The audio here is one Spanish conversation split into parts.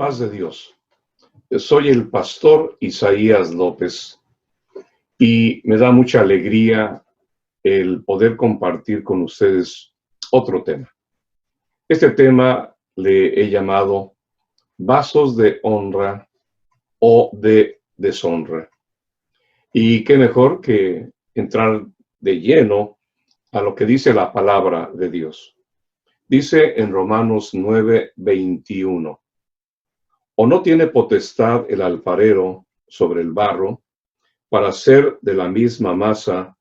paz de Dios. Soy el pastor Isaías López y me da mucha alegría el poder compartir con ustedes otro tema. Este tema le he llamado vasos de honra o de deshonra. Y qué mejor que entrar de lleno a lo que dice la palabra de Dios. Dice en Romanos 9:21. ¿O no tiene potestad el alfarero sobre el barro para hacer de la misma masa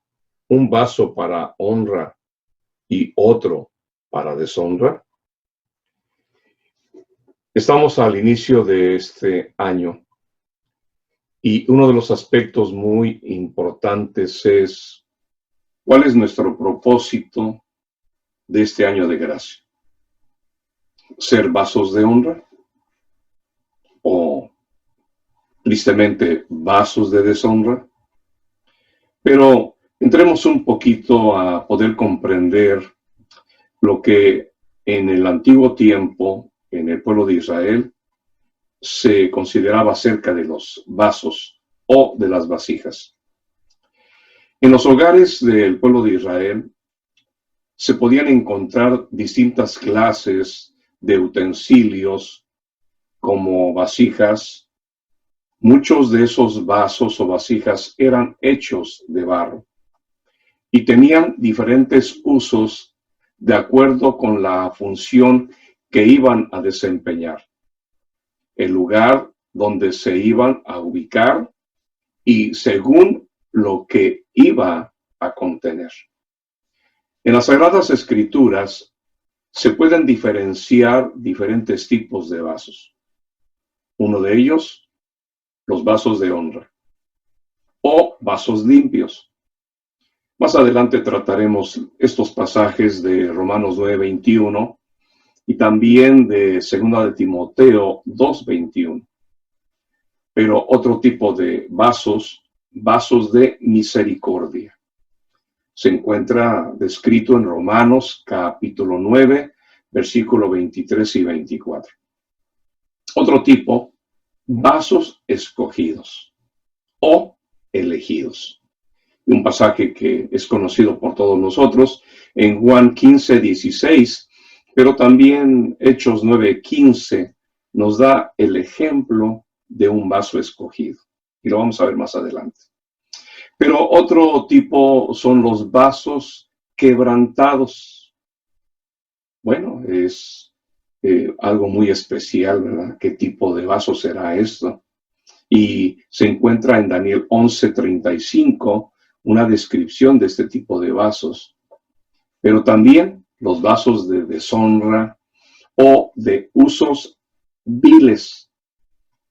un vaso para honra y otro para deshonra? Estamos al inicio de este año y uno de los aspectos muy importantes es ¿cuál es nuestro propósito de este año de gracia? ¿Ser vasos de honra? ¿O tristemente vasos de deshonra? Pero entremos un poquito a poder comprender lo que en el antiguo tiempo, en el pueblo de Israel, se consideraba acerca de los vasos o de las vasijas. En los hogares del pueblo de Israel se podían encontrar distintas clases de utensilios como vasijas. Muchos de esos vasos o vasijas eran hechos de barro y tenían diferentes usos de acuerdo con la función que iban a desempeñar, el lugar donde se iban a ubicar y según lo que iba a contener. En las Sagradas Escrituras se pueden diferenciar diferentes tipos de vasos. Uno de ellos, los vasos de honra o vasos limpios. Más adelante trataremos estos pasajes de Romanos 9:21 y también de 2 de Timoteo 2:21. Pero otro tipo de vasos, vasos de misericordia. Se encuentra descrito en Romanos capítulo 9, versículo 23 y 24. Otro tipo, vasos escogidos o elegidos. Un pasaje que es conocido por todos nosotros en Juan 15:16, pero también Hechos 9:15 nos da el ejemplo de un vaso escogido. Y lo vamos a ver más adelante. Pero otro tipo son los vasos quebrantados. Bueno, es algo muy especial, ¿verdad? ¿Qué tipo de vaso será esto? Y se encuentra en Daniel 11:35 una descripción de este tipo de vasos. Pero también los vasos de deshonra o de usos viles.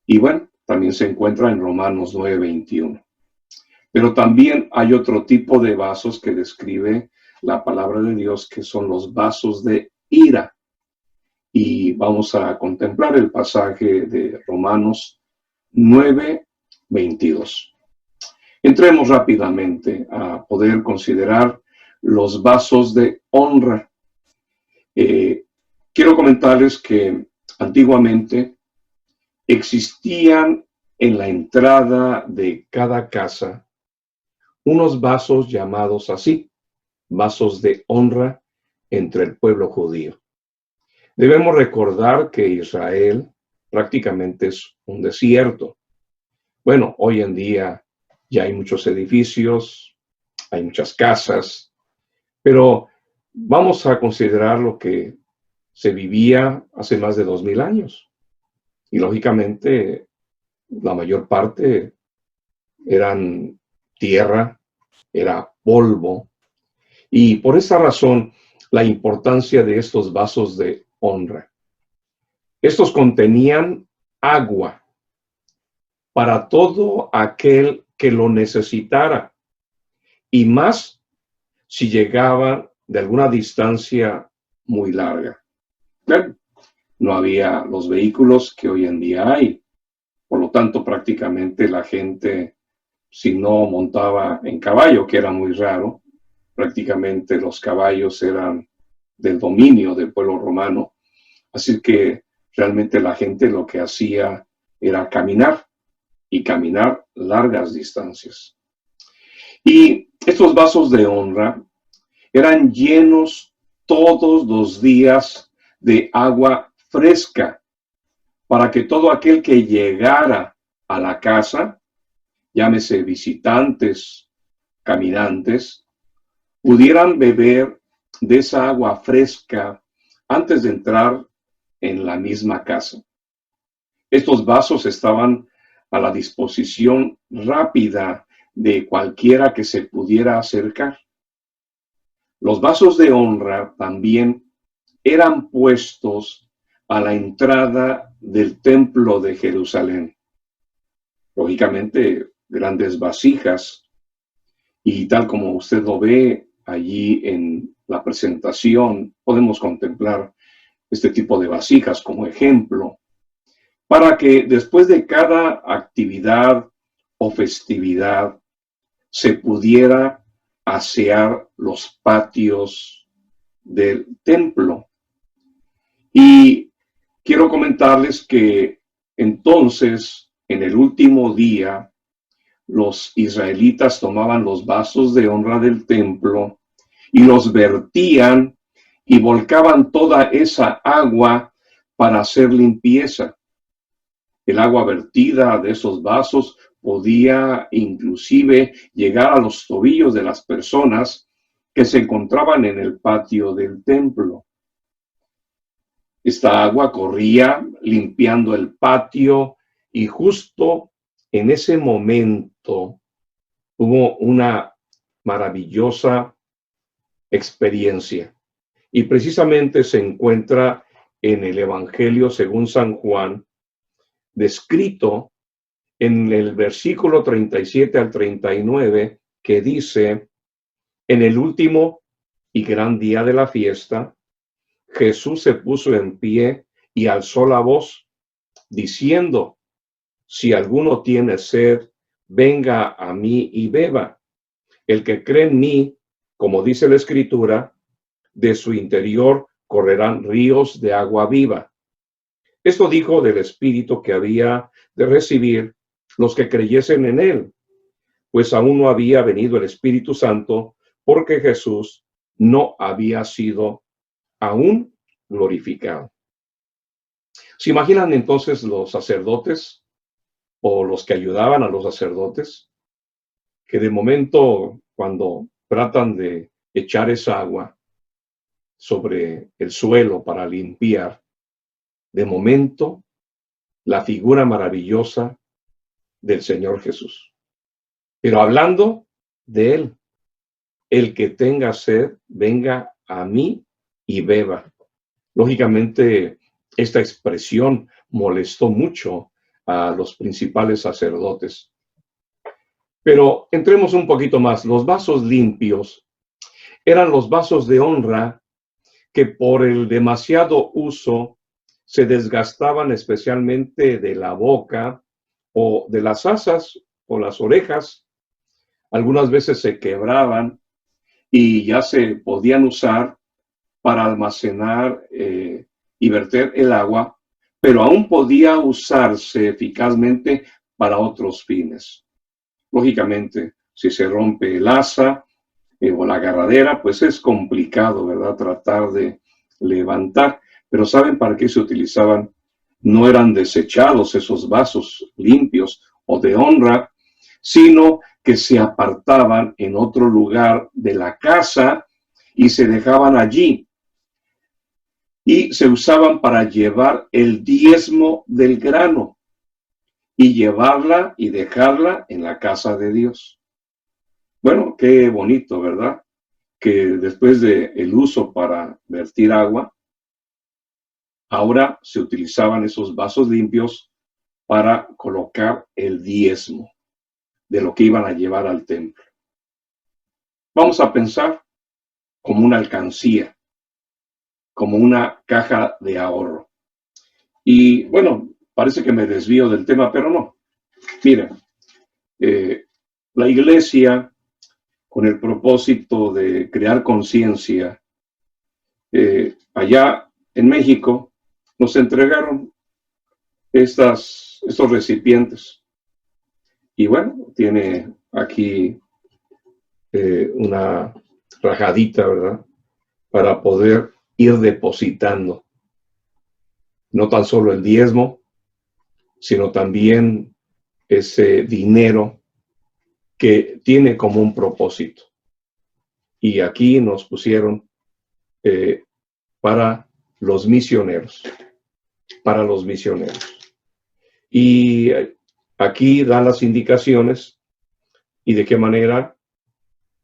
Y bueno, también se encuentra en Romanos 9:21. Pero también hay otro tipo de vasos que describe la palabra de Dios, que son los vasos de ira. Y vamos a contemplar el pasaje de Romanos 9:22. Entremos rápidamente a poder considerar los vasos de honra. Quiero comentarles que antiguamente existían en la entrada de cada casa unos vasos llamados así, vasos de honra entre el pueblo judío. Debemos recordar que Israel prácticamente es un desierto. Bueno, hoy en día ya hay muchos edificios, hay muchas casas, pero vamos a considerar lo que se vivía hace más de 2000 años. Y lógicamente la mayor parte eran tierra, era polvo. Y por esa razón, la importancia de estos vasos de honra. Estos contenían agua para todo aquel que lo necesitara, y más si llegaba de alguna distancia muy larga. Bueno, no había los vehículos que hoy en día hay, por lo tanto prácticamente la gente, si no montaba en caballo, que era muy raro, prácticamente los caballos eran del dominio del pueblo romano, así que Realmente la gente lo que hacía era caminar y caminar largas distancias. Y estos vasos de honra eran llenos todos los días de agua fresca para que todo aquel que llegara a la casa, llámese visitantes, caminantes, pudieran beber de esa agua fresca antes de entrar en la misma casa. Estos vasos estaban a la disposición rápida de cualquiera que se pudiera acercar. Los vasos de honra también eran puestos a la entrada del templo de Jerusalén. Lógicamente, grandes vasijas, y tal como usted lo ve allí en la presentación, podemos contemplar este tipo de vasijas como ejemplo, para que después de cada actividad o festividad se pudiera asear los patios del templo. Y quiero comentarles que entonces, en el último día, los israelitas tomaban los vasos de honra del templo y los vertían y volcaban toda esa agua para hacer limpieza. El agua vertida de esos vasos podía inclusive llegar a los tobillos de las personas que se encontraban en el patio del templo. Esta agua corría limpiando el patio y justo en ese momento hubo una maravillosa experiencia. Y precisamente se encuentra en el Evangelio según San Juan, descrito en el versículo 37 al 39, que dice: en el último y gran día de la fiesta, Jesús se puso en pie y alzó la voz, diciendo: si alguno tiene sed, venga a mí y beba. El que cree en mí, como dice la Escritura, de su interior correrán ríos de agua viva. Esto dijo del Espíritu que había de recibir los que creyesen en él, pues aún no había venido el Espíritu Santo, porque Jesús no había sido aún glorificado. ¿Se imaginan entonces los sacerdotes o los que ayudaban a los sacerdotes, que de momento, cuando tratan de echar esa agua sobre el suelo para limpiar, de momento la figura maravillosa del Señor Jesús? Pero hablando de él: el que tenga sed, venga a mí y beba. Lógicamente, esta expresión molestó mucho a los principales sacerdotes. Pero entremos un poquito más. Los vasos limpios eran los vasos de honra que por el demasiado uso se desgastaban, especialmente de la boca o de las asas o las orejas. Algunas veces se quebraban y ya se podían usar para almacenar y verter el agua, pero aún podía usarse eficazmente para otros fines. Lógicamente, si se rompe el asa o la agarradera, pues es complicado, ¿verdad?, tratar de levantar. Pero ¿saben para qué se utilizaban? No eran desechados esos vasos limpios o de honra, sino que se apartaban en otro lugar de la casa y se dejaban allí. Y se usaban para llevar el diezmo del grano y llevarla y dejarla en la casa de Dios. Bueno, qué bonito, ¿verdad? Que después del uso para vertir agua, ahora se utilizaban esos vasos limpios para colocar el diezmo de lo que iban a llevar al templo. Vamos a pensar como una alcancía, como una caja de ahorro. Y bueno, parece que me desvío del tema, pero no. Miren, la iglesia, con el propósito de crear conciencia, allá en México nos entregaron estos recipientes. Y bueno, tiene aquí una rajadita, ¿verdad? Para poder ir depositando no tan solo el diezmo, sino también ese dinero que tiene como un propósito. Y aquí nos pusieron para los misioneros, para los misioneros. Y aquí dan las indicaciones y de qué manera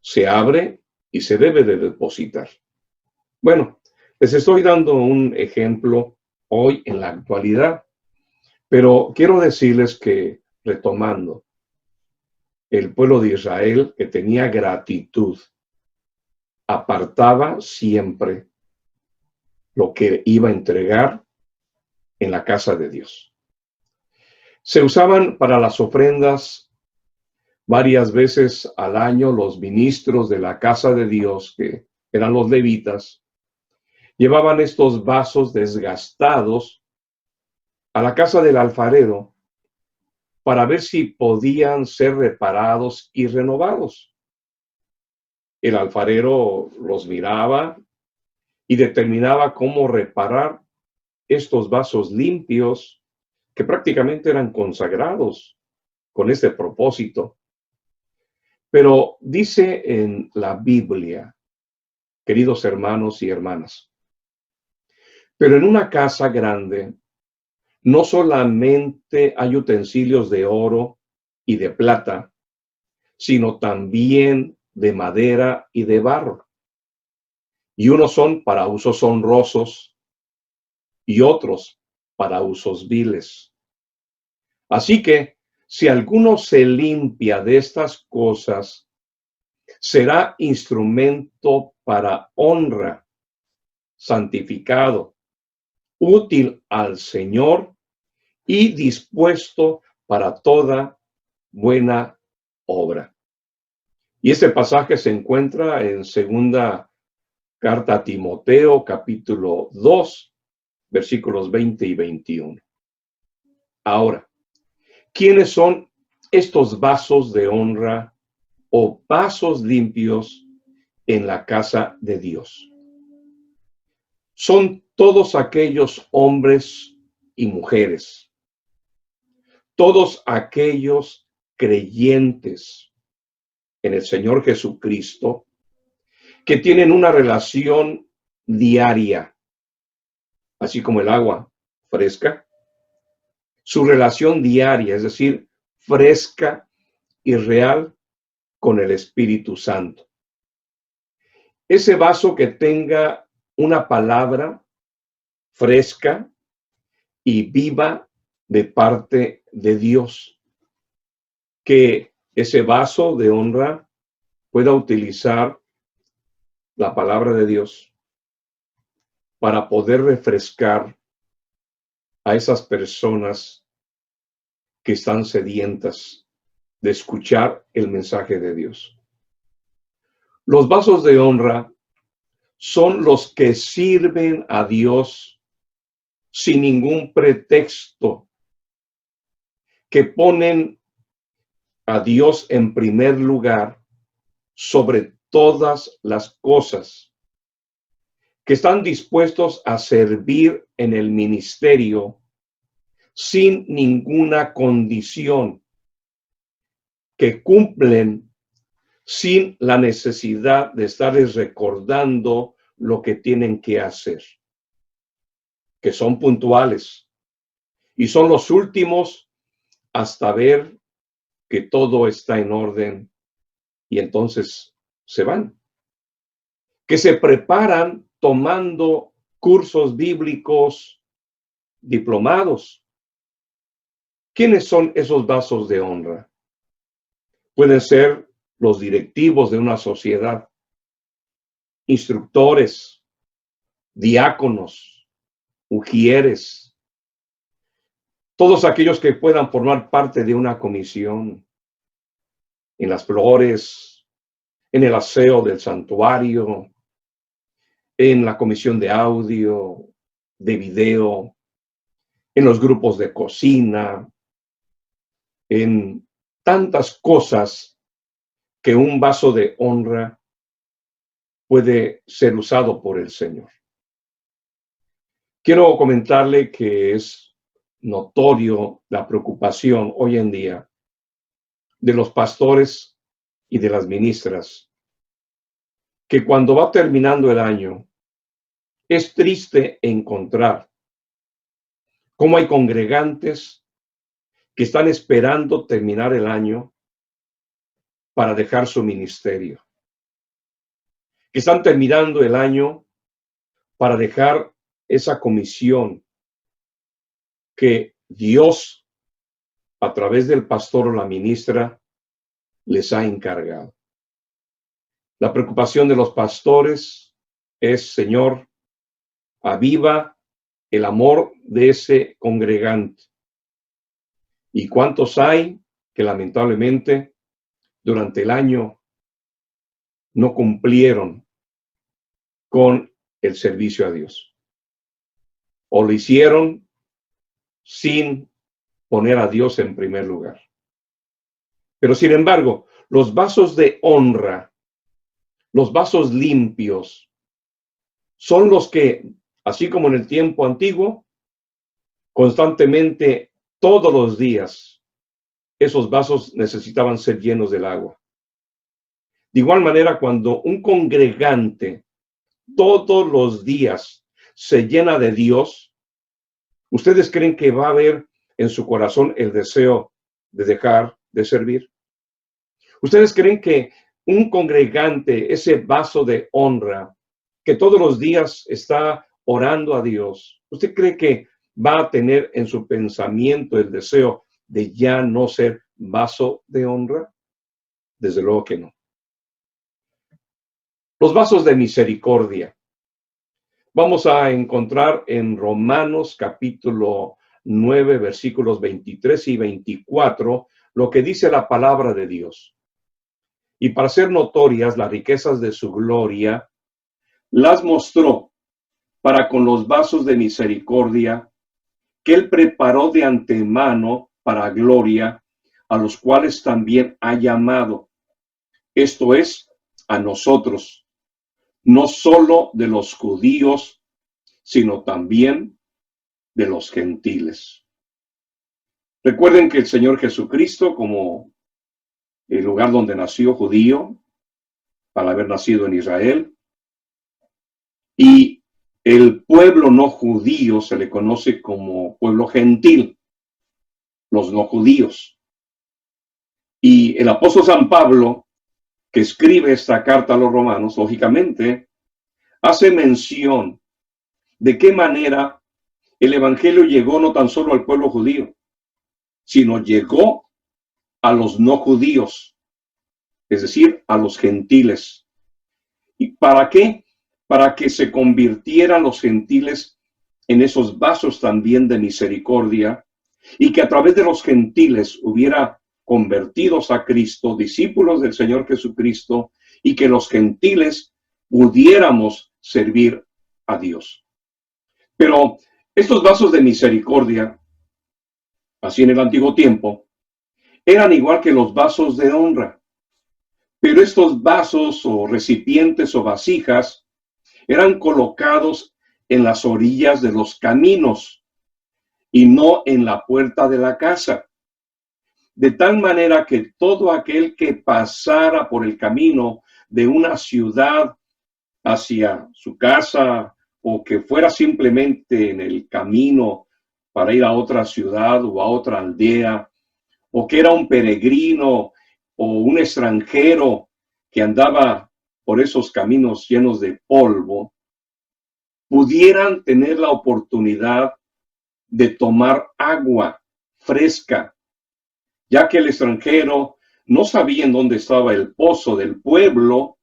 se abre y se debe de depositar. Bueno, les estoy dando un ejemplo hoy en la actualidad, pero quiero decirles que, retomando, el pueblo de Israel, que tenía gratitud, apartaba siempre lo que iba a entregar en la casa de Dios. Se usaban para las ofrendas varias veces al año. Los ministros de la casa de Dios, que eran los levitas, llevaban estos vasos desgastados a la casa del alfarero para ver si podían ser reparados y renovados. El alfarero los miraba y determinaba cómo reparar estos vasos limpios que prácticamente eran consagrados con este propósito. Pero dice en la Biblia, queridos hermanos y hermanas, pero en una casa grande no solamente hay utensilios de oro y de plata, sino también de madera y de barro. Y unos son para usos honrosos y otros para usos viles. Así que si alguno se limpia de estas cosas, será instrumento para honra, santificado, útil al Señor y dispuesto para toda buena obra. Y este pasaje se encuentra en segunda carta a Timoteo, capítulo 2, versículos 20 y 21. Ahora, ¿quiénes son estos vasos de honra o vasos limpios en la casa de Dios? Son todos aquellos hombres y mujeres, todos aquellos creyentes en el Señor Jesucristo que tienen una relación diaria, así como el agua fresca, su relación diaria, es decir, fresca y real con el Espíritu Santo. Ese vaso que tenga una palabra fresca y viva de parte de Dios, que ese vaso de honra pueda utilizar la palabra de Dios para poder refrescar a esas personas que están sedientas de escuchar el mensaje de Dios. Los vasos de honra son los que sirven a Dios sin ningún pretexto, que ponen a Dios en primer lugar sobre todas las cosas, que están dispuestos a servir en el ministerio sin ninguna condición, que cumplen sin la necesidad de estarles recordando lo que tienen que hacer, que son puntuales y son los últimos hasta ver que todo está en orden y entonces se van, que se preparan tomando cursos bíblicos, diplomados. ¿Quiénes son esos vasos de honra? Pueden ser los directivos de una sociedad, instructores, diáconos, ujieres, todos aquellos que puedan formar parte de una comisión, en las flores, en el aseo del santuario, en la comisión de audio, de video, en los grupos de cocina, en tantas cosas que un vaso de honra puede ser usado por el Señor. Quiero comentarle que es notorio la preocupación hoy en día de los pastores y de las ministras, que cuando va terminando el año, es triste encontrar cómo hay congregantes que están esperando terminar el año para dejar su ministerio, que están terminando el año para dejar esa comisión que Dios, a través del pastor o la ministra, les ha encargado. La preocupación de los pastores es, Señor, aviva el amor de ese congregante. ¿Y cuántos hay que lamentablemente durante el año no cumplieron con el servicio a Dios? O lo hicieron sin poner a Dios en primer lugar. Pero sin embargo, los vasos de honra, los vasos limpios, son los que, así como en el tiempo antiguo, constantemente, todos los días, esos vasos necesitaban ser llenos del agua. De igual manera, cuando un congregante todos los días se llena de Dios, ¿ustedes creen que va a haber en su corazón el deseo de dejar de servir? ¿Ustedes creen que un congregante, ese vaso de honra, que todos los días está orando a Dios, usted cree que va a tener en su pensamiento el deseo de ya no ser vaso de honra? Desde luego que no. Los vasos de misericordia. Vamos a encontrar en Romanos capítulo 9, versículos 23 y 24, lo que dice la palabra de Dios. Y para hacer notorias las riquezas de su gloria, las mostró para con los vasos de misericordia que él preparó de antemano para gloria, a los cuales también ha llamado, esto es, a nosotros, no solo de los judíos, sino también de los gentiles. Recuerden que el Señor Jesucristo, como el lugar donde nació judío, para haber nacido en Israel, y el pueblo no judío se le conoce como pueblo gentil, los no judíos. Y el apóstol San Pablo, que escribe esta carta a los romanos, lógicamente, hace mención de qué manera el evangelio llegó no tan solo al pueblo judío, sino llegó a los no judíos, es decir, a los gentiles. ¿Y para qué? Para que se convirtieran los gentiles en esos vasos también de misericordia, y que a través de los gentiles hubiera convertidos a Cristo, discípulos del Señor Jesucristo, y que los gentiles pudiéramos servir a Dios. Pero estos vasos de misericordia, así en el antiguo tiempo, eran igual que los vasos de honra. Pero estos vasos o recipientes o vasijas eran colocados en las orillas de los caminos y no en la puerta de la casa. De tal manera que todo aquel que pasara por el camino de una ciudad hacia su casa, o que fuera simplemente en el camino para ir a otra ciudad o a otra aldea, o que era un peregrino o un extranjero que andaba por esos caminos llenos de polvo, pudieran tener la oportunidad de tomar agua fresca, ya que el extranjero no sabía en dónde estaba el pozo del pueblo,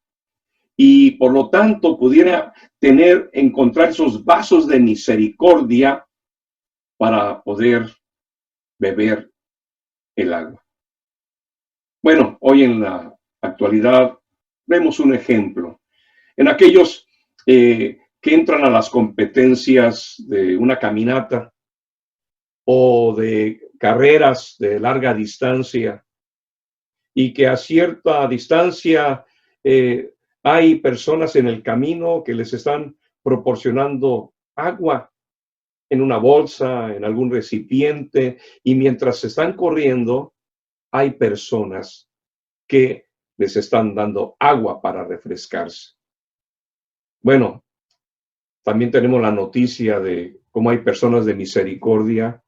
y por lo tanto pudiera encontrar esos vasos de misericordia para poder beber el agua. Bueno, hoy en la actualidad vemos un ejemplo. En aquellos que entran a las competencias de una caminata, o de carreras de larga distancia, y que a cierta distancia hay personas en el camino que les están proporcionando agua en una bolsa, en algún recipiente, y mientras están corriendo, hay personas que les están dando agua para refrescarse. Bueno, también tenemos la noticia de cómo hay personas de misericordia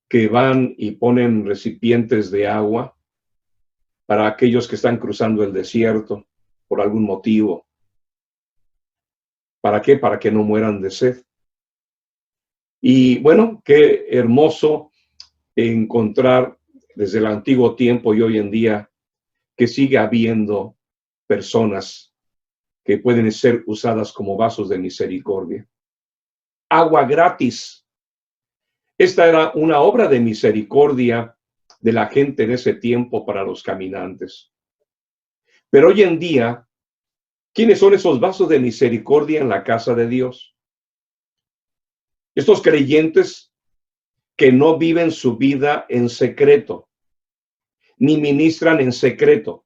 que van y ponen recipientes de agua para aquellos que están cruzando el desierto por algún motivo. ¿Para qué? Para que no mueran de sed. Y bueno, qué hermoso encontrar desde el antiguo tiempo y hoy en día que sigue habiendo personas que pueden ser usadas como vasos de misericordia. Agua gratis. Esta era una obra de misericordia de la gente en ese tiempo para los caminantes. Pero hoy en día, ¿quiénes son esos vasos de misericordia en la casa de Dios? Estos creyentes que no viven su vida en secreto, ni ministran en secreto,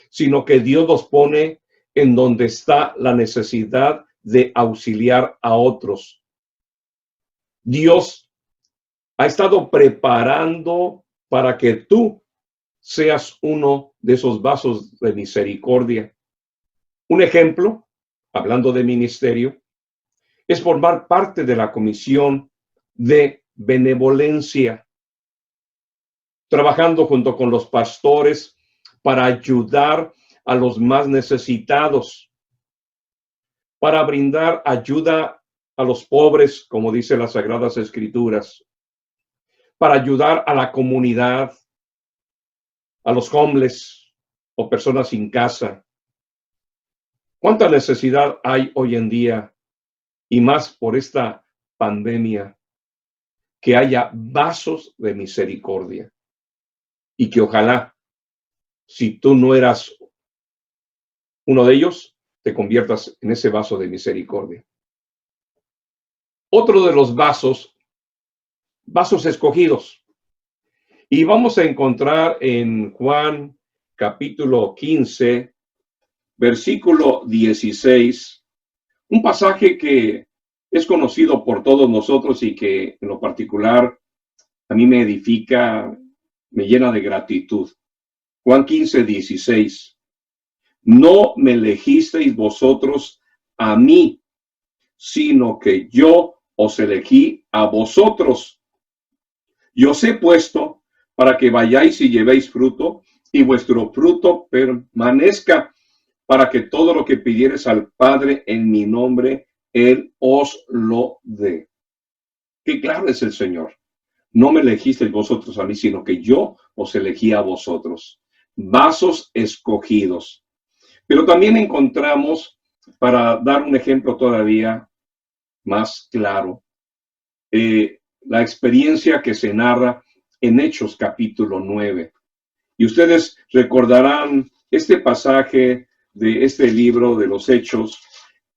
sino que Dios los pone en donde está la necesidad de auxiliar a otros. Dios ha estado preparando para que tú seas uno de esos vasos de misericordia. Un ejemplo, hablando de ministerio, es formar parte de la comisión de benevolencia, trabajando junto con los pastores para ayudar a los más necesitados, para brindar ayuda a los pobres, como dice las Sagradas Escrituras, para ayudar a la comunidad, a los homeless o personas sin casa. ¿Cuánta necesidad hay hoy en día, y más por esta pandemia, que haya vasos de misericordia? Y que ojalá, si tú no eras uno de ellos, te conviertas en ese vaso de misericordia. Otro de los vasos escogidos. Y vamos a encontrar en Juan capítulo 15, versículo 16, un pasaje que es conocido por todos nosotros y que en lo particular a mí me edifica, me llena de gratitud. Juan 15, 16. No me elegisteis vosotros a mí, sino que yo os elegí a vosotros. Y os he puesto para que vayáis y llevéis fruto, y vuestro fruto permanezca, para que todo lo que pidiereis al Padre en mi nombre, Él os lo dé. Qué claro es el Señor. No me elegisteis vosotros a mí, sino que yo os elegí a vosotros. Vasos escogidos. Pero también encontramos, para dar un ejemplo todavía más claro, la experiencia que se narra en Hechos capítulo 9. Y ustedes recordarán este pasaje de este libro de los Hechos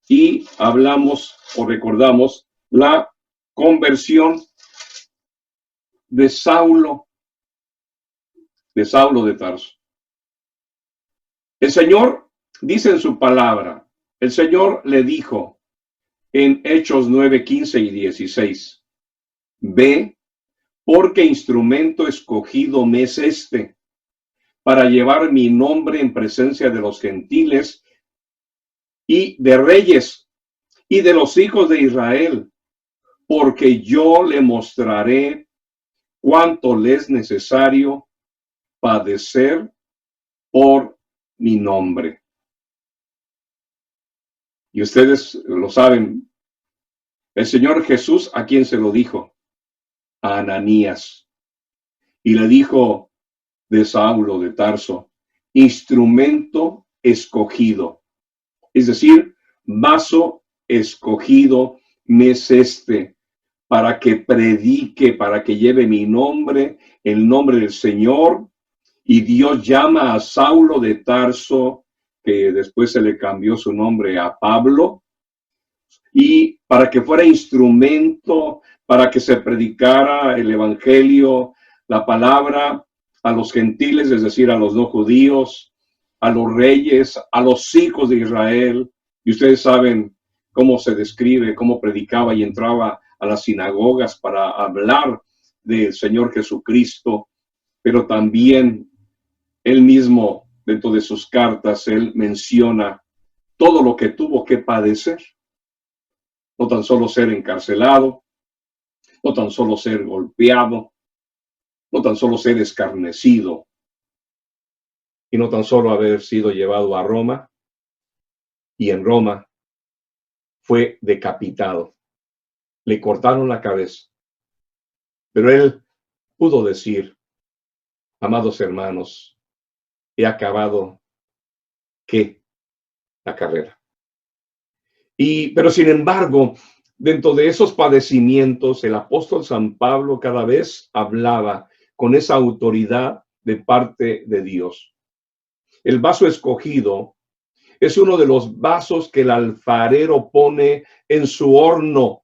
y hablamos o recordamos la conversión de Saulo de Tarso. El Señor dice en su palabra, el Señor le dijo en Hechos 9, 15 y 16, ve, porque instrumento escogido me es este, para llevar mi nombre en presencia de los gentiles y de reyes y de los hijos de Israel, porque yo le mostraré cuánto le es necesario padecer por mi nombre. Y ustedes lo saben, el Señor Jesús, ¿a quién se lo dijo? A Ananías. Y le dijo de Saulo de Tarso, instrumento escogido. Es decir, vaso escogido me es este, para que predique, para que lleve mi nombre, el nombre del Señor. Y Dios llama a Saulo de Tarso, que después se le cambió su nombre a Pablo, y para que fuera instrumento para que se predicara el evangelio, la palabra a los gentiles, es decir, a los no judíos, a los reyes, a los hijos de Israel. Y ustedes saben cómo se describe, cómo predicaba y entraba a las sinagogas para hablar del Señor Jesucristo, pero también él mismo, dentro de sus cartas, él menciona todo lo que tuvo que padecer. No tan solo ser encarcelado, no tan solo ser golpeado, no tan solo ser escarnecido, y no tan solo haber sido llevado a Roma, y en Roma fue decapitado. Le cortaron la cabeza. Pero él pudo decir, amados hermanos, he acabado, ¿qué? La carrera. Pero sin embargo, dentro de esos padecimientos, el apóstol San Pablo cada vez hablaba con esa autoridad de parte de Dios. El vaso escogido es uno de los vasos que el alfarero pone en su horno.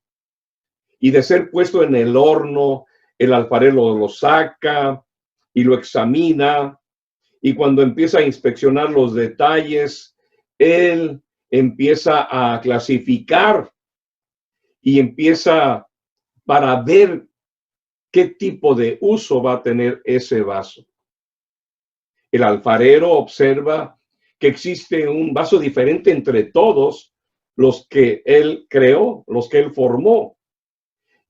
Y de ser puesto en el horno, el alfarero lo saca y lo examina. Y cuando empieza a inspeccionar los detalles, él empieza a clasificar y empieza para ver qué tipo de uso va a tener ese vaso. El alfarero observa que existe un vaso diferente entre todos los que él creó, los que él formó.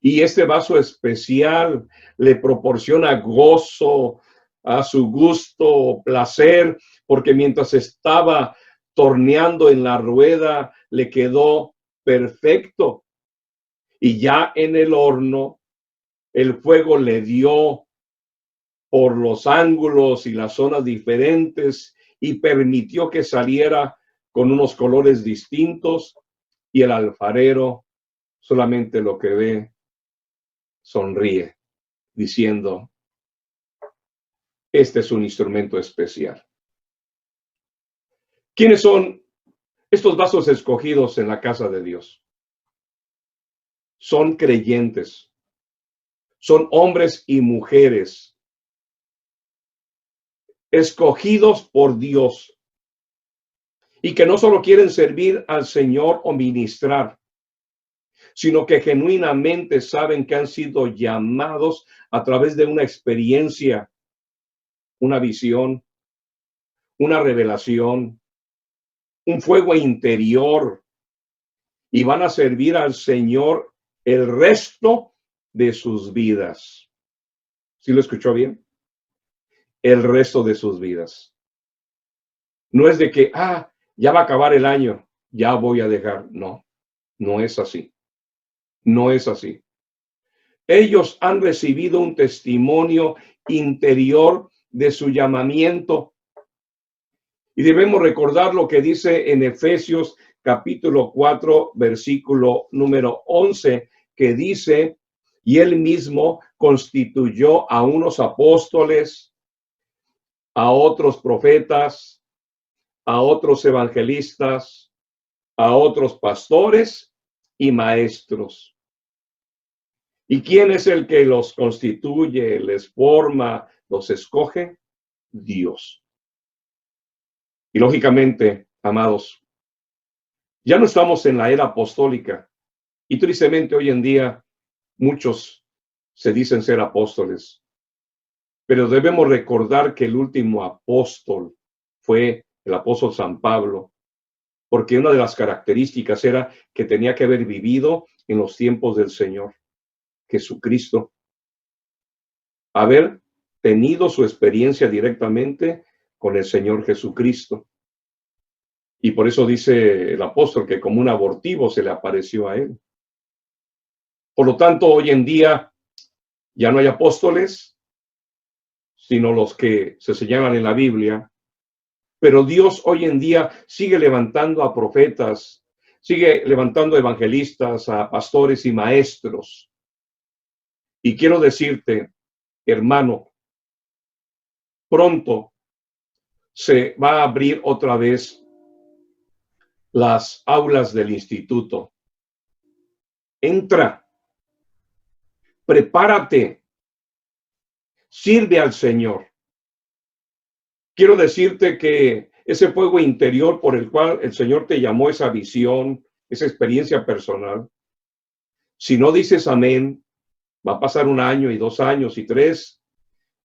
Y este vaso especial le proporciona gozo, a su gusto, placer, porque mientras estaba torneando en la rueda, le quedó perfecto. Y ya en el horno, el fuego le dio por los ángulos y las zonas diferentes y permitió que saliera con unos colores distintos, y el alfarero solamente lo que ve, sonríe, diciendo, este es un instrumento especial. ¿Quiénes son estos vasos escogidos en la casa de Dios? Son creyentes, son hombres y mujeres escogidos por Dios y que no solo quieren servir al Señor o ministrar, sino que genuinamente saben que han sido llamados a través de una experiencia, una visión, una revelación, un fuego interior, y van a servir al Señor el resto de sus vidas. ¿Sí lo escuchó bien? El resto de sus vidas. No es de que, ya va a acabar el año, ya voy a dejar. No, no es así. No es así. Ellos han recibido un testimonio interior de su llamamiento. Y debemos recordar lo que dice en Efesios capítulo 4, versículo número 11, que dice, y él mismo constituyó a unos apóstoles, a otros profetas, a otros evangelistas, a otros pastores y maestros. ¿Y quién es el que los constituye, les forma, los escoge? Dios. Y lógicamente, amados, ya no estamos en la era apostólica y tristemente hoy en día muchos se dicen ser apóstoles, pero debemos recordar que el último apóstol fue el apóstol San Pablo, porque una de las características era que tenía que haber vivido en los tiempos del Señor Jesucristo, haber tenido su experiencia directamente con el Señor Jesucristo. Y por eso dice el apóstol que como un abortivo se le apareció a él. Por lo tanto, hoy en día ya no hay apóstoles, sino los que se señalan en la Biblia. Pero Dios hoy en día sigue levantando a profetas, sigue levantando evangelistas, a pastores y maestros. Y quiero decirte, hermano, pronto se va a abrir otra vez las aulas del instituto. entra, prepárate, sirve al Señor. Quiero decirte que ese fuego interior por el cual el Señor te llamó, esa visión, esa experiencia personal, si no dices amén, va a pasar 1 año y 2 años y 3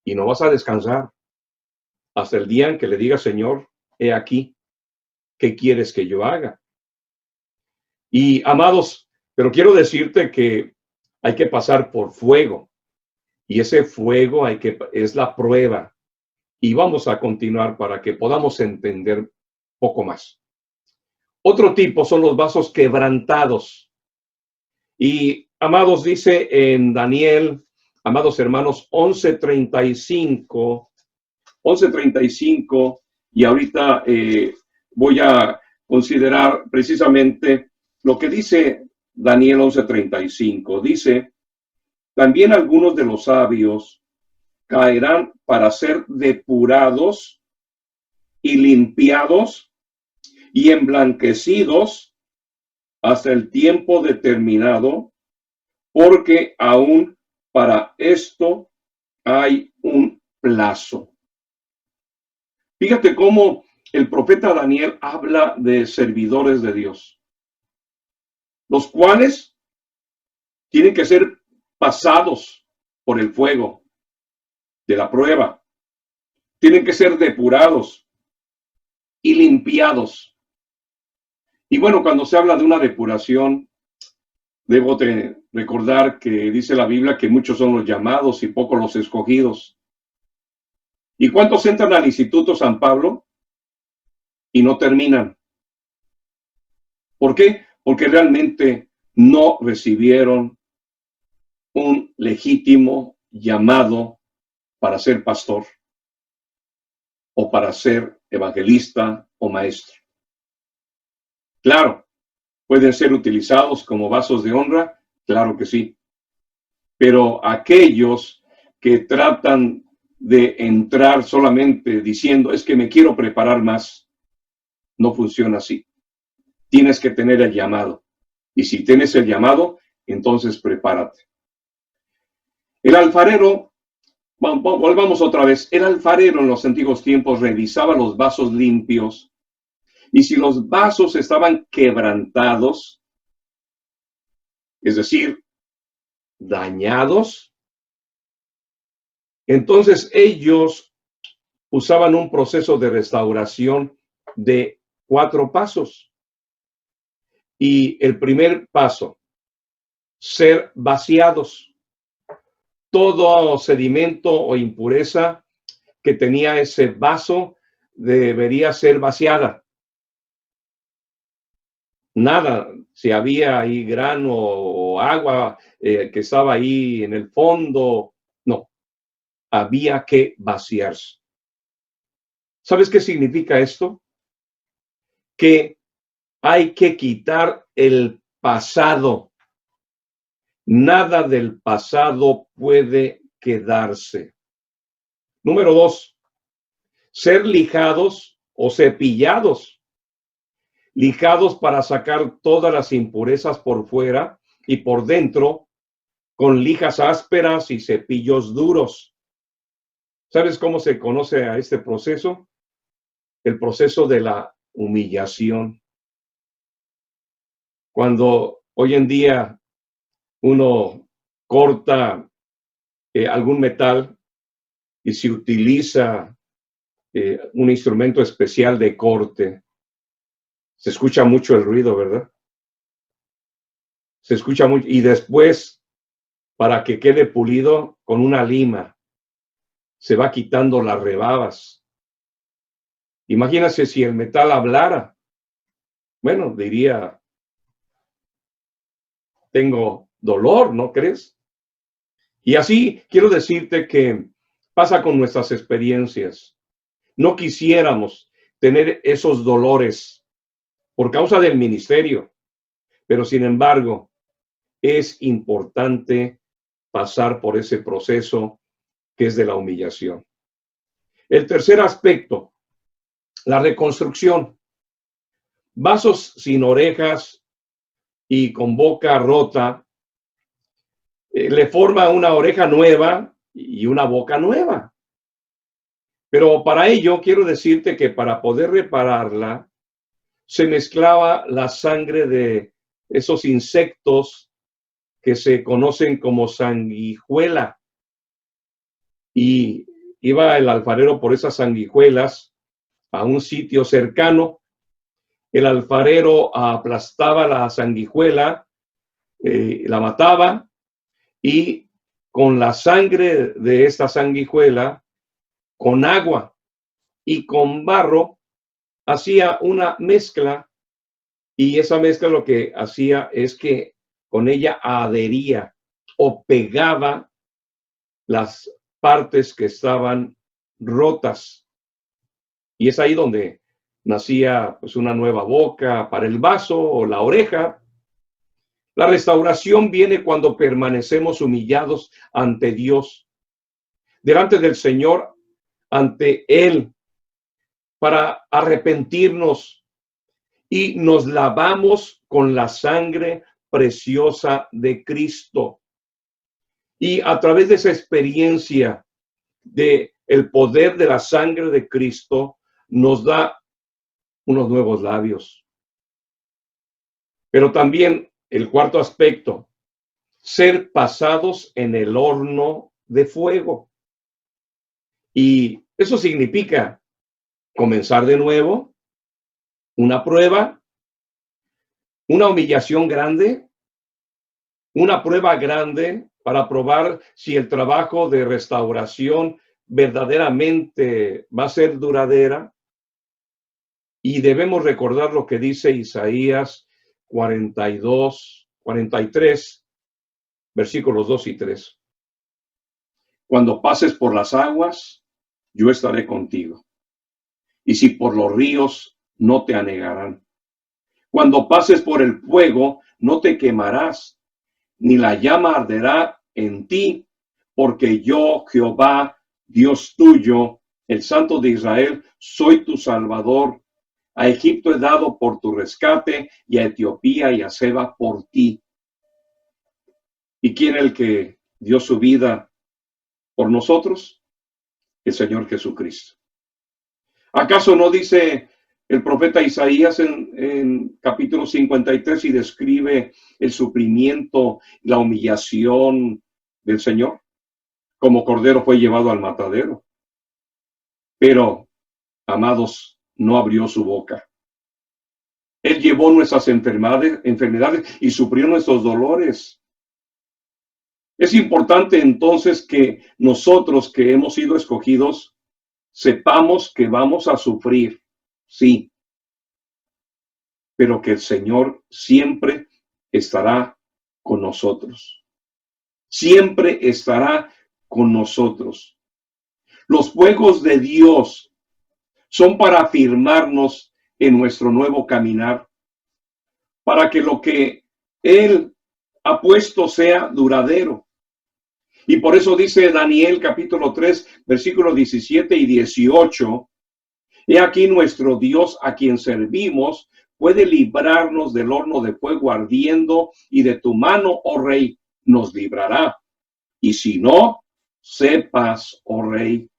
y no vas a descansar hasta el día en que le digas, Señor, he aquí, ¿qué quieres que yo haga? Y amados, pero quiero decirte que hay que pasar por fuego y ese fuego es la prueba. Y vamos a continuar para que podamos entender poco más. Otro tipo son los vasos quebrantados. Y amados, dice en Daniel, amados hermanos, 11:35, y ahorita voy a considerar precisamente lo que dice Daniel 11:35. Dice, también algunos de los sabios caerán para ser depurados y limpiados y emblanquecidos hasta el tiempo determinado, porque aún para esto hay un plazo. Fíjate cómo el profeta Daniel habla de servidores de Dios, los cuales tienen que ser pasados por el fuego de la prueba, tienen que ser depurados y limpiados. Y bueno, cuando se habla de una depuración, debo de recordar que dice la Biblia que muchos son los llamados y pocos los escogidos. ¿Y cuántos entran al Instituto San Pablo y no terminan? ¿Por qué? Porque realmente no recibieron un legítimo llamado para ser pastor o para ser evangelista o maestro. Claro, pueden ser utilizados como vasos de honra, claro que sí. Pero aquellos que tratan de entrar solamente diciendo, es que me quiero preparar más, no funciona así. Tienes que tener el llamado. Y si tienes el llamado, entonces prepárate. El alfarero, volvamos otra vez, el alfarero en los antiguos tiempos revisaba los vasos limpios y si los vasos estaban quebrantados, es decir, dañados, entonces ellos usaban un proceso de restauración de 4 pasos. Y el primer paso, ser vaciados. Todo sedimento o impureza que tenía ese vaso debería ser vaciada. Nada, si había ahí grano o agua que estaba ahí en el fondo, no, había que vaciarse. ¿Sabes qué significa esto? Que hay que quitar el pasado. Nada del pasado puede quedarse. Número 2, ser lijados o cepillados. Lijados para sacar todas las impurezas por fuera y por dentro con lijas ásperas y cepillos duros. ¿Sabes cómo se conoce a este proceso? El proceso de la humillación. Cuando hoy en día uno corta algún metal y se utiliza un instrumento especial de corte, se escucha mucho el ruido, ¿verdad? Se escucha mucho. Y después, para que quede pulido, con una lima, se va quitando las rebabas. Imagínate si el metal hablara. Bueno, diría, tengo dolor, ¿no crees? Y así quiero decirte que pasa con nuestras experiencias. No quisiéramos tener esos dolores por causa del ministerio, pero sin embargo, es importante pasar por ese proceso que es de la humillación. El tercer aspecto, la reconstrucción. Vasos sin orejas y con boca rota le forma una oreja nueva y una boca nueva. Pero para ello quiero decirte que para poder repararla, se mezclaba la sangre de esos insectos que se conocen como sanguijuela. Y iba el alfarero por esas sanguijuelas a un sitio cercano. El alfarero aplastaba la sanguijuela, la mataba y con la sangre de esta sanguijuela, con agua y con barro, hacía una mezcla, y esa mezcla lo que hacía es que con ella adhería o pegaba las partes que estaban rotas. Y es ahí donde nacía pues una nueva boca para el vaso o la oreja. La restauración viene cuando permanecemos humillados ante Dios, delante del Señor, ante Él, para arrepentirnos, y nos lavamos con la sangre preciosa de Cristo. Y a través de esa experiencia de el poder de la sangre de Cristo, nos da unos nuevos labios. Pero también el cuarto aspecto, ser pasados en el horno de fuego. Y eso significa comenzar de nuevo, una prueba, una humillación grande, una prueba grande para probar si el trabajo de restauración verdaderamente va a ser duradera. Y debemos recordar lo que dice Isaías 43, versículos 2 y 3. Cuando pases por las aguas, yo estaré contigo. Y si por los ríos, no te anegarán. Cuando pases por el fuego, no te quemarás, ni la llama arderá en ti, porque yo, Jehová, Dios tuyo, el Santo de Israel, soy tu Salvador. A Egipto he dado por tu rescate, y a Etiopía y a Seba por ti. ¿Y quién es el que dio su vida por nosotros? El Señor Jesucristo. ¿Acaso no dice el profeta Isaías en capítulo 53 y describe el sufrimiento, la humillación del Señor? Como cordero fue llevado al matadero. Pero, amados, no abrió su boca. Él llevó nuestras enfermedades y sufrió nuestros dolores. Es importante entonces que nosotros que hemos sido escogidos sepamos que vamos a sufrir, sí, pero que el Señor siempre estará con nosotros. Siempre estará con nosotros. Los fuegos de Dios son para afirmarnos en nuestro nuevo caminar, para que lo que Él ha puesto sea duradero. Y por eso dice Daniel capítulo 3, versículos 17 y 18, he aquí nuestro Dios a quien servimos puede librarnos del horno de fuego ardiendo, y de tu mano, oh rey, nos librará. Y si no, sepas, oh rey,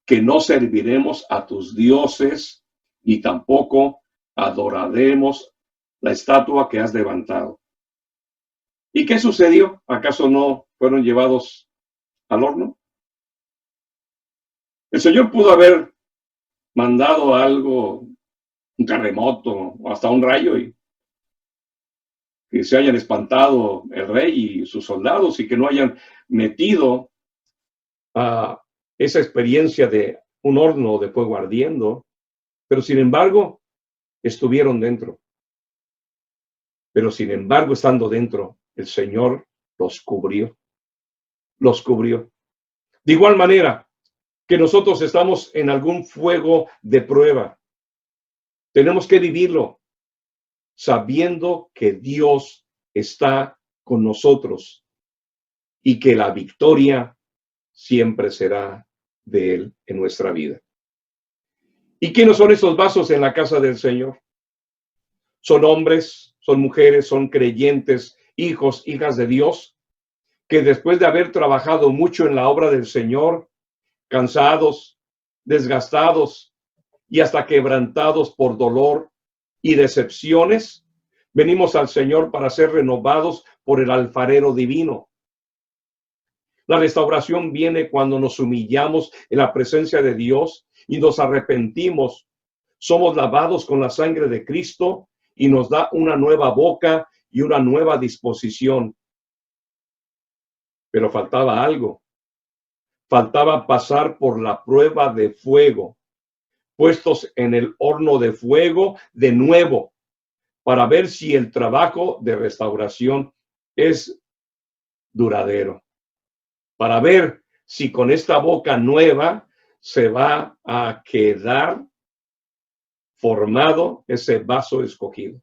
que no serviremos a tus dioses, y tampoco adoraremos la estatua que has levantado. ¿Y qué sucedió? ¿Acaso no fueron llevados al horno? El Señor pudo haber mandado algo, un terremoto o hasta un rayo, y que se hayan espantado el rey y sus soldados y que no hayan metido a esa experiencia de un horno de fuego ardiendo, pero sin embargo estuvieron dentro. Pero sin embargo, estando dentro, el Señor los cubrió. Los cubrió. De igual manera que nosotros estamos en algún fuego de prueba, tenemos que vivirlo sabiendo que Dios está con nosotros y que la victoria siempre será de Él en nuestra vida. ¿Y quiénes son esos vasos en la casa del Señor? Son hombres, son mujeres, son creyentes, hijos, hijas de Dios, que después de haber trabajado mucho en la obra del Señor, cansados, desgastados y hasta quebrantados por dolor y decepciones, venimos al Señor para ser renovados por el alfarero divino. La restauración viene cuando nos humillamos en la presencia de Dios y nos arrepentimos. Somos lavados con la sangre de Cristo y nos da una nueva boca y una nueva disposición. Pero faltaba algo. Faltaba pasar por la prueba de fuego, puestos en el horno de fuego de nuevo, para ver si el trabajo de restauración es duradero. Para ver si con esta boca nueva se va a quedar formado ese vaso escogido.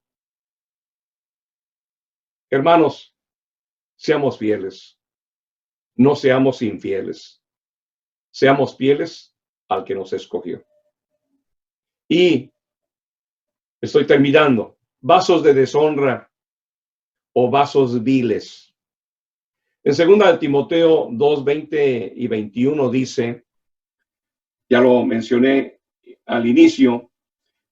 Hermanos, seamos fieles, no seamos infieles. Seamos fieles al que nos escogió. Y estoy terminando. Vasos de deshonra o vasos viles. En 2 Timoteo 2, 20 y 21 dice, ya lo mencioné al inicio,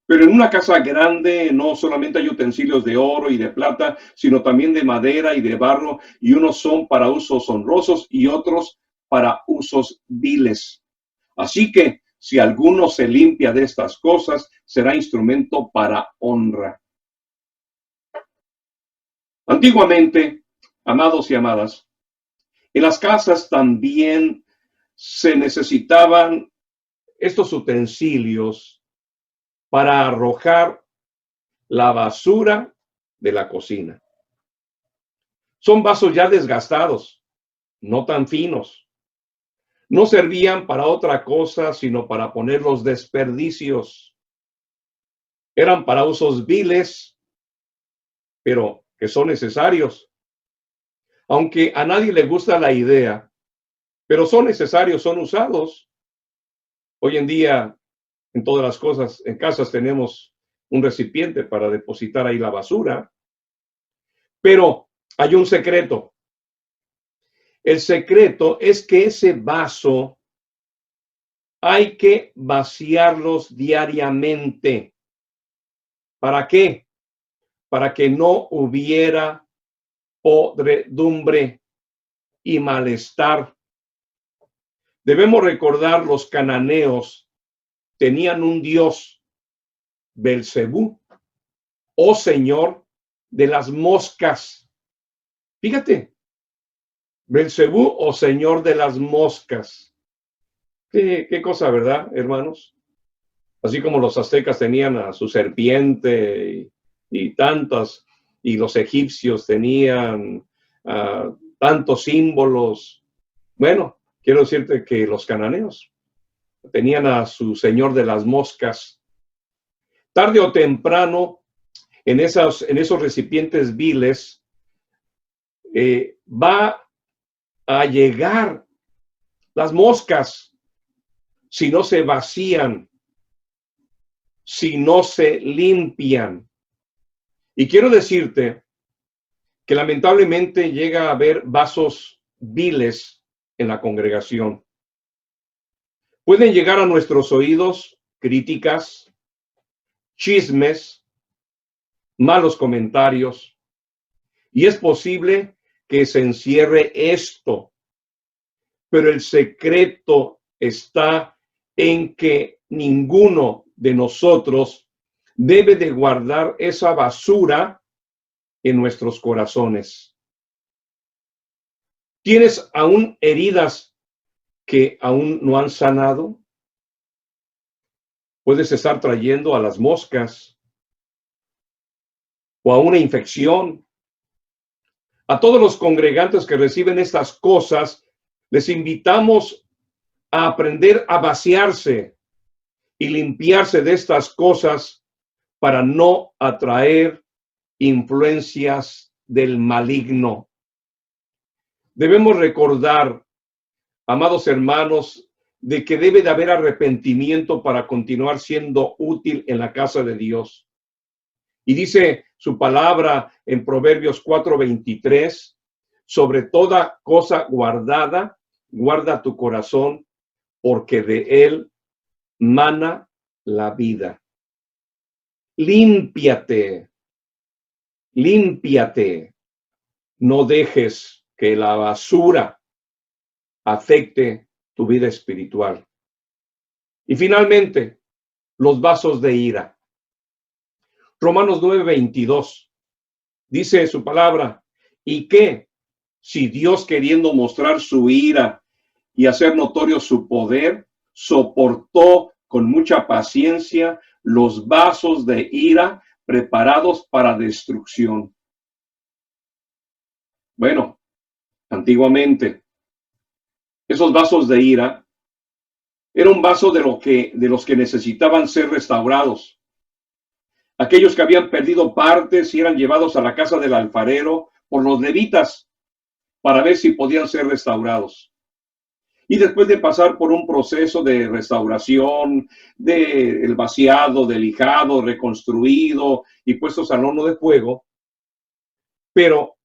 pero en una casa grande no solamente hay utensilios de oro y de plata, sino también de madera y de barro, y unos son para usos honrosos y otros para usos viles. Así que si alguno se limpia de estas cosas, será instrumento para honra. Antiguamente, amados y amadas, en las casas también se necesitaban estos utensilios para arrojar la basura de la cocina. Son vasos ya desgastados, no tan finos. No servían para otra cosa, sino para poner los desperdicios. Eran para usos viles, pero que son necesarios. Aunque a nadie le gusta la idea, pero son necesarios, son usados. Hoy en día, en todas las cosas, en casas tenemos un recipiente para depositar ahí la basura. Pero hay un secreto. El secreto es que ese vaso hay que vaciarlos diariamente. ¿Para qué? Para que no hubiera podredumbre y malestar. Debemos recordar, los cananeos tenían un dios, Belcebú, o señor de las moscas. Fíjate, Belcebú o señor de las moscas. Qué cosa, ¿verdad, hermanos? Así como los aztecas tenían a su serpiente y tantas, y los egipcios tenían tantos símbolos. Bueno, quiero decirte que los cananeos tenían a su señor de las moscas. Tarde o temprano, en esos recipientes viles, va a llegar las moscas si no se vacían, si no se limpian. Y quiero decirte que lamentablemente llega a haber vasos viles en la congregación. Pueden llegar a nuestros oídos críticas, chismes, malos comentarios, y es posible que se encierre esto, pero el secreto está en que ninguno de nosotros debe de guardar esa basura en nuestros corazones. ¿Tienes aún heridas que aún no han sanado? Puedes estar trayendo a las moscas o a una infección. A todos los congregantes que reciben estas cosas, les invitamos a aprender a vaciarse y limpiarse de estas cosas para no atraer influencias del maligno. Debemos recordar, amados hermanos, de que debe de haber arrepentimiento para continuar siendo útil en la casa de Dios. Y dice su palabra en Proverbios 4:23, sobre toda cosa guardada, guarda tu corazón, porque de él mana la vida. Límpiate, límpiate. No dejes que la basura afecte tu vida espiritual. Y finalmente, los vasos de ira. Romanos 9:22 dice su palabra, y que si Dios, queriendo mostrar su ira y hacer notorio su poder, soportó con mucha paciencia los vasos de ira preparados para destrucción. Bueno, antiguamente, esos vasos de ira era un vaso de los que necesitaban ser restaurados. Aquellos que habían perdido partes y eran llevados a la casa del alfarero por los levitas para ver si podían ser restaurados. Y después de pasar por un proceso de restauración, del vaciado, del lijado, reconstruido y puestos al horno de fuego, pero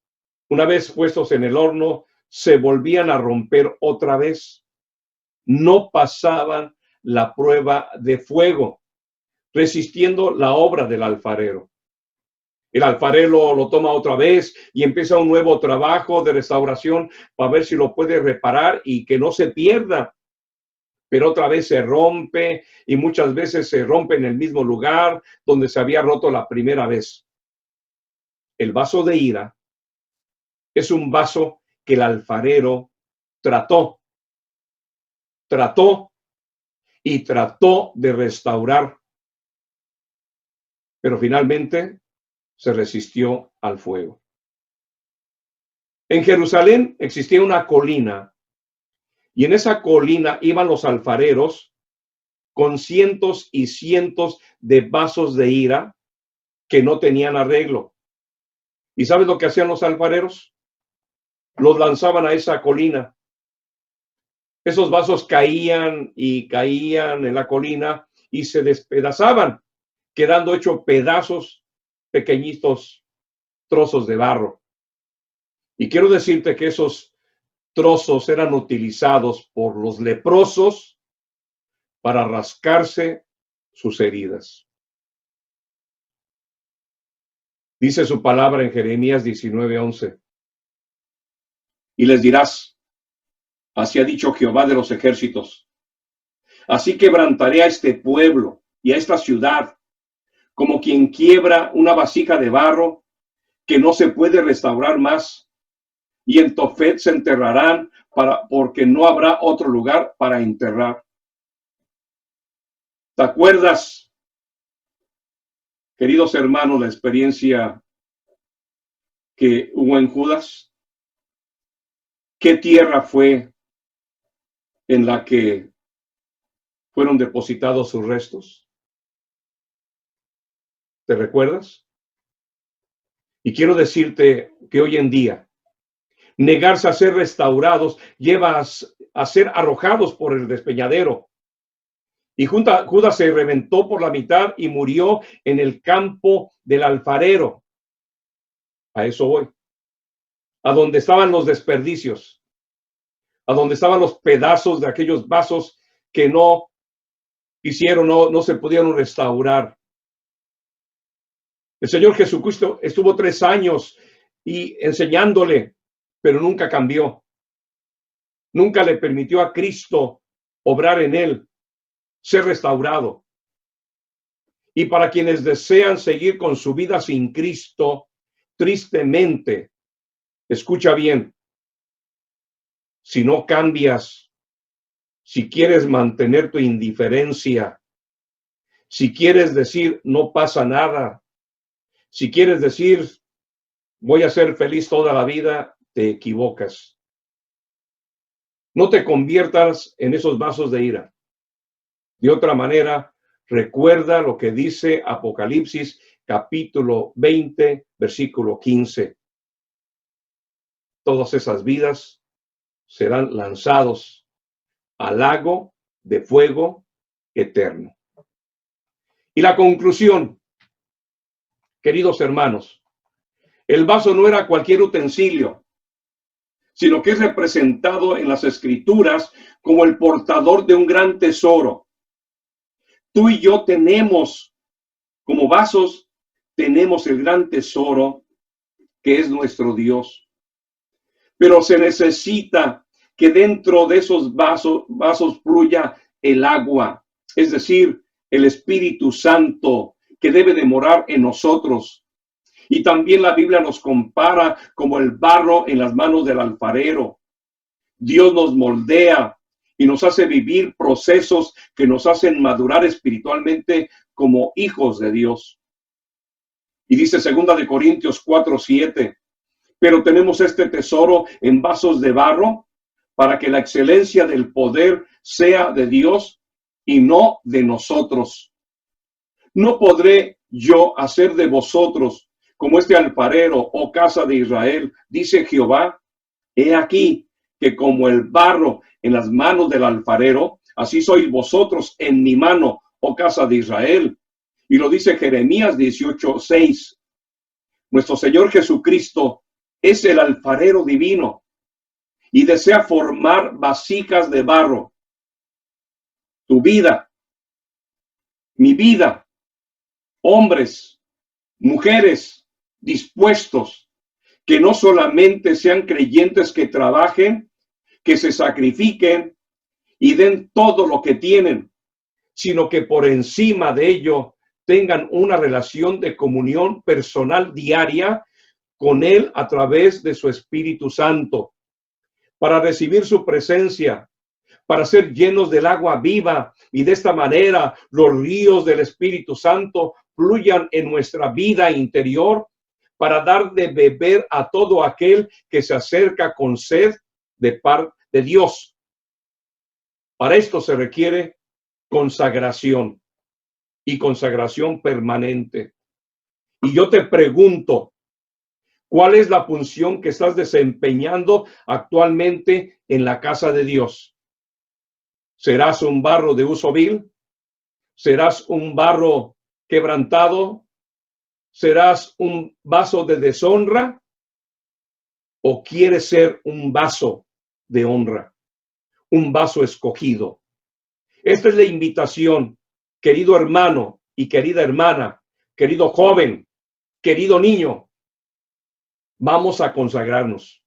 una vez puestos en el horno, se volvían a romper otra vez. No pasaban la prueba de fuego, resistiendo la obra del alfarero. El alfarero lo toma otra vez y empieza un nuevo trabajo de restauración para ver si lo puede reparar y que no se pierda. Pero otra vez se rompe y muchas veces se rompe en el mismo lugar donde se había roto la primera vez. El vaso de ira es un vaso que el alfarero trató de restaurar, pero finalmente se resistió al fuego. En Jerusalén existía una colina y en esa colina iban los alfareros con cientos y cientos de vasos de ira que no tenían arreglo. ¿Y sabes lo que hacían los alfareros? Los lanzaban a esa colina. Esos vasos caían y caían en la colina y se despedazaban, quedando hechos pedazos, pequeñitos trozos de barro. Y quiero decirte que esos trozos eran utilizados por los leprosos para rascarse sus heridas. Dice su palabra en Jeremías 19:11. Y les dirás, así ha dicho Jehová de los ejércitos, así quebrantaré a este pueblo y a esta ciudad, como quien quiebra una vasija de barro que no se puede restaurar más, y en Tofet se enterrarán porque no habrá otro lugar para enterrar. ¿Te acuerdas, queridos hermanos, la experiencia que hubo en Judas? ¿Qué tierra fue en la que fueron depositados sus restos? ¿Te recuerdas? Y quiero decirte que hoy en día, negarse a ser restaurados lleva a ser arrojados por el despeñadero. Y Judas se reventó por la mitad y murió en el campo del alfarero. A eso voy. A donde estaban los desperdicios. A donde estaban los pedazos de aquellos vasos que no hicieron, no se pudieron restaurar. El Señor Jesucristo estuvo 3 años y enseñándole, pero nunca cambió. Nunca le permitió a Cristo obrar en él, ser restaurado. Y para quienes desean seguir con su vida sin Cristo, tristemente, escucha bien, si no cambias, si quieres mantener tu indiferencia, si quieres decir no pasa nada, si quieres decir voy a ser feliz toda la vida, te equivocas. No te conviertas en esos vasos de ira. De otra manera, recuerda lo que dice Apocalipsis capítulo 20, versículo 15. Todas esas vidas serán lanzados al lago de fuego eterno. Y la conclusión, queridos hermanos, el vaso no era cualquier utensilio. sino que es representado en las Escrituras como el portador de un gran tesoro. Tú y yo tenemos, como vasos, tenemos el gran tesoro que es nuestro Dios. Pero se necesita que dentro de esos vasos fluya el agua, es decir, el Espíritu Santo que debe de morar en nosotros. Y también la Biblia nos compara como el barro en las manos del alfarero. Dios nos moldea y nos hace vivir procesos que nos hacen madurar espiritualmente como hijos de Dios. Y dice 2 Corintios 4:7, pero tenemos este tesoro en vasos de barro para que la excelencia del poder sea de Dios y no de nosotros. No podré yo hacer de vosotros como este alfarero, oh casa de Israel, dice Jehová. He aquí que como el barro en las manos del alfarero, así sois vosotros en mi mano, oh casa de Israel. Y lo dice Jeremías 18:6. Nuestro Señor Jesucristo es el alfarero divino y desea formar vasijas de barro. Tu vida, mi vida, hombres, mujeres dispuestos, que no solamente sean creyentes que trabajen, que se sacrifiquen y den todo lo que tienen, sino que por encima de ello tengan una relación de comunión personal diaria con Él a través de su Espíritu Santo, para recibir su presencia, para ser llenos del agua viva, y de esta manera los ríos del Espíritu Santo fluyan en nuestra vida interior, para dar de beber a todo aquel que se acerca con sed de parte de Dios. Para esto se requiere consagración y consagración permanente. Y yo te pregunto, ¿cuál es la función que estás desempeñando actualmente en la casa de Dios? ¿Serás un barro de uso vil? ¿Serás un barro quebrantado? ¿Serás un vaso de deshonra? ¿O quieres ser un vaso de honra? Un vaso escogido. Esta es la invitación, querido hermano y querida hermana, querido joven, querido niño. Vamos a consagrarnos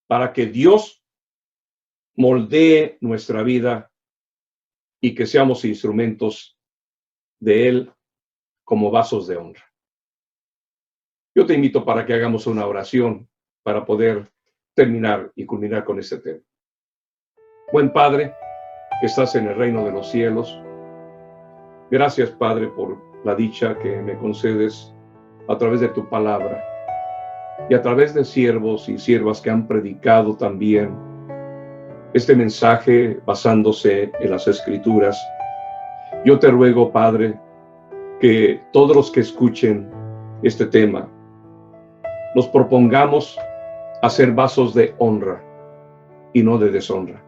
para que Dios moldee nuestra vida y que seamos instrumentos de Él como vasos de honra. Yo te invito para que hagamos una oración para poder terminar y culminar con este tema. Buen Padre, que estás en el reino de los cielos, gracias, Padre, por la dicha que me concedes a través de tu palabra y a través de siervos y siervas que han predicado también este mensaje basándose en las Escrituras. Yo te ruego, Padre, que todos los que escuchen este tema nos propongamos a ser vasos de honra y no de deshonra.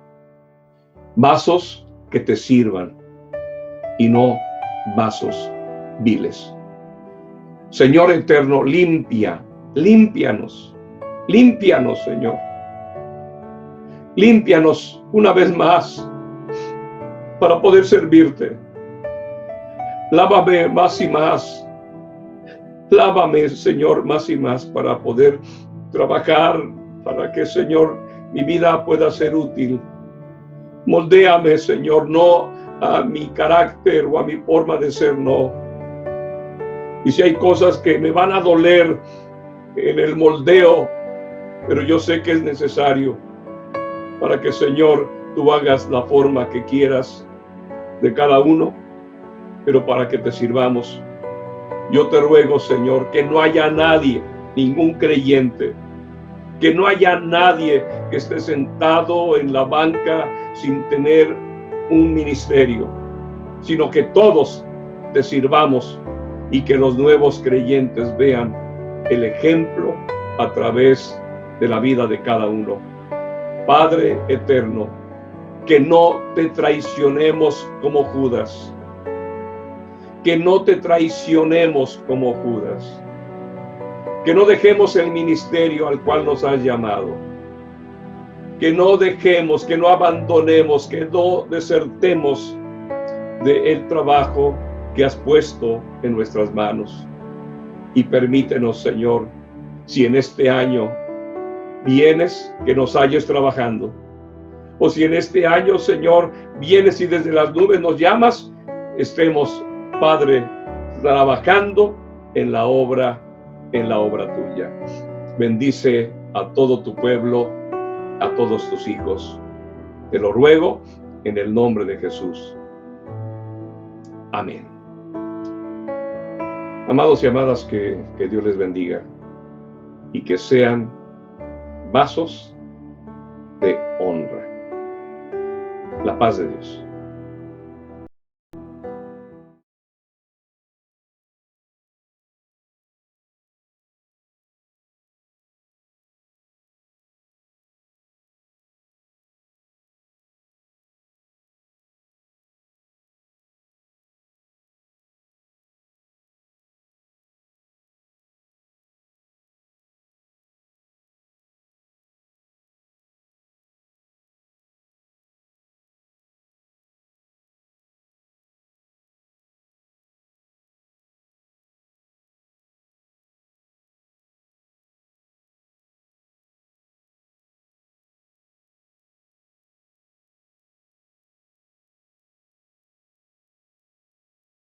Vasos que te sirvan y no vasos viles. Señor eterno, límpianos, Señor. Límpianos una vez más para poder servirte. Lávame más y más. Lávame, Señor, más y más para poder trabajar, para que, Señor, mi vida pueda ser útil. Moldéame, Señor, no a mi carácter o a mi forma de ser, no. Y si hay cosas que me van a doler en el moldeo, pero yo sé que es necesario para que, Señor, tú hagas la forma que quieras de cada uno, pero para que te sirvamos. Yo te ruego, Señor, que no haya nadie, ningún creyente, que no haya nadie que esté sentado en la banca sin tener un ministerio, sino que todos te sirvamos y que los nuevos creyentes vean el ejemplo a través de la vida de cada uno. Padre eterno, que no te traicionemos como Judas, que no te traicionemos como Judas, que no dejemos el ministerio al cual nos has llamado, que no dejemos, que no abandonemos, que no desertemos del trabajo que has puesto en nuestras manos. Y permítenos, Señor, si en este año vienes, que nos halles trabajando. O si en este año, Señor, vienes y desde las nubes nos llamas, estemos, Padre, trabajando en la obra tuya. Bendice a todo tu pueblo, a todos tus hijos. Te lo ruego en el nombre de Jesús. Amén. Amados y amadas, que Dios les bendiga y que sean vasos de honra. La paz de Dios.